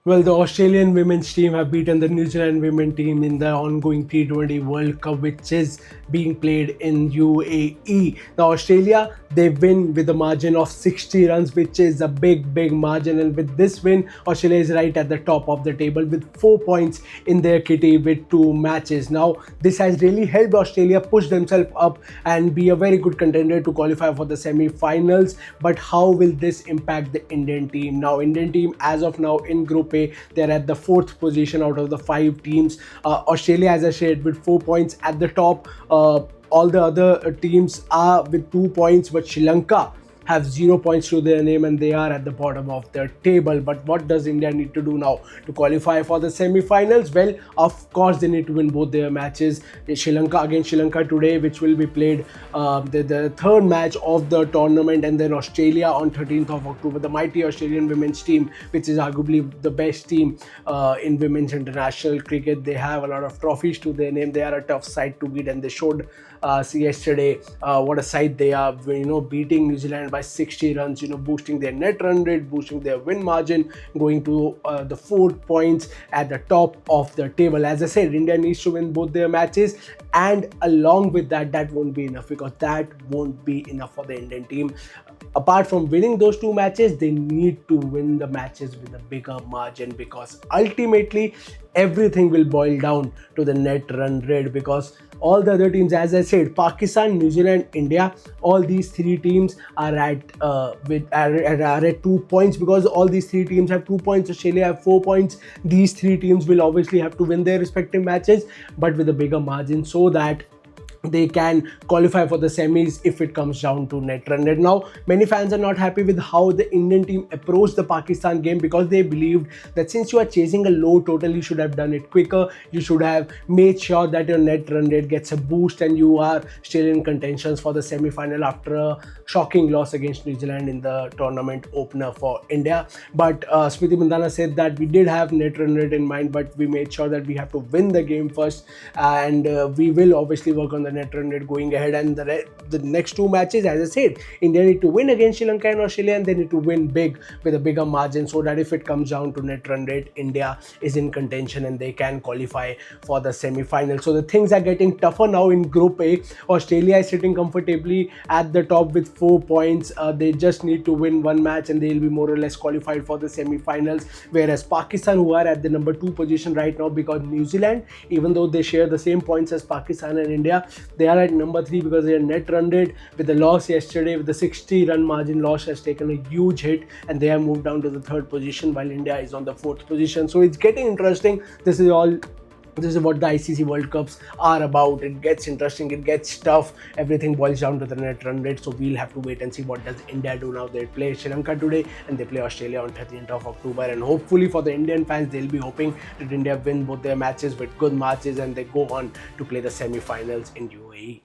Well, the Australian women's team have beaten the New Zealand women team in the ongoing T20 World Cup, which is being played in UAE. Now, Australia, they win with a margin of 60 runs, which is a big margin. And with this win, Australia is right at the top of the table with 4 points in their kitty with 2 matches. Now, this has really helped Australia push themselves up and be a very good contender to qualify for the semi-finals. But how will this impact the Indian team? Now, Indian team as of now in Group A, they're at the 4th position out of the 5 teams. Australia, as I said, with 4 points at the top. All the other teams are with 2 points, but Sri Lanka have 0 points to their name and they are at the bottom of the table. But what does India need to do now to qualify for the semi-finals? Well, of course they need to win both their matches. Sri Lanka against Sri Lanka today, which will be played the third match of the tournament, and then Australia on 13th of October. The mighty Australian women's team, which is arguably the best team in women's international cricket. They have a lot of trophies to their name. They are a tough side to beat, and they showed yesterday what a side they are, beating New Zealand by 60 runs, boosting their net run rate, boosting their win margin, going to the 4 points at the top of the table. As I said, India needs to win both their matches, and along with that, that won't be enough, because that won't be enough for the Indian team. Apart from winning those 2 matches, they need to win the matches with a bigger margin, because ultimately everything will boil down to the net run rate. Because all the other teams, as I said, Pakistan, New Zealand, India, all these 3 teams are at 2 points, because all these 3 teams have 2 points. Australia have 4 points. These 3 teams will obviously have to win their respective matches, but with a bigger margin, so that they can qualify for the semis if it comes down to net run rate. Now, many fans are not happy with how the Indian team approached the Pakistan game, because they believed that since you are chasing a low total, you should have done it quicker. You should have made sure that your net run rate gets a boost and you are still in contentions for the semi-final after a shocking loss against New Zealand in the tournament opener for India. But Smriti Mandhana said that we did have net run rate in mind, but we made sure that we have to win the game first, and we will obviously work on the net run rate going ahead. And the next 2 matches, as I said, India need to win against Sri Lanka and Australia, and they need to win big with a bigger margin, so that if it comes down to net run rate, India is in contention and they can qualify for the semi-final. So the things are getting tougher now in Group A. Australia is sitting comfortably at the top with 4 points. They just need to win 1 match and they'll be more or less qualified for the semi-finals. Whereas Pakistan, who are at the number 2 position right now, because New Zealand, even though they share the same points as Pakistan and India, they are at number 3 because their net run rate, with the loss yesterday, with the 60-run margin loss, has taken a huge hit, and they have moved down to the 3rd position while India is on the 4th position. So it's getting interesting. This is what the ICC World Cups are about. It gets interesting, it gets tough. Everything boils down to the net run rate. So we'll have to wait and see what does India do now. They play Sri Lanka today and they play Australia on 13th of October. And hopefully for the Indian fans, they'll be hoping that India win both their matches with good matches and they go on to play the semi-finals in UAE.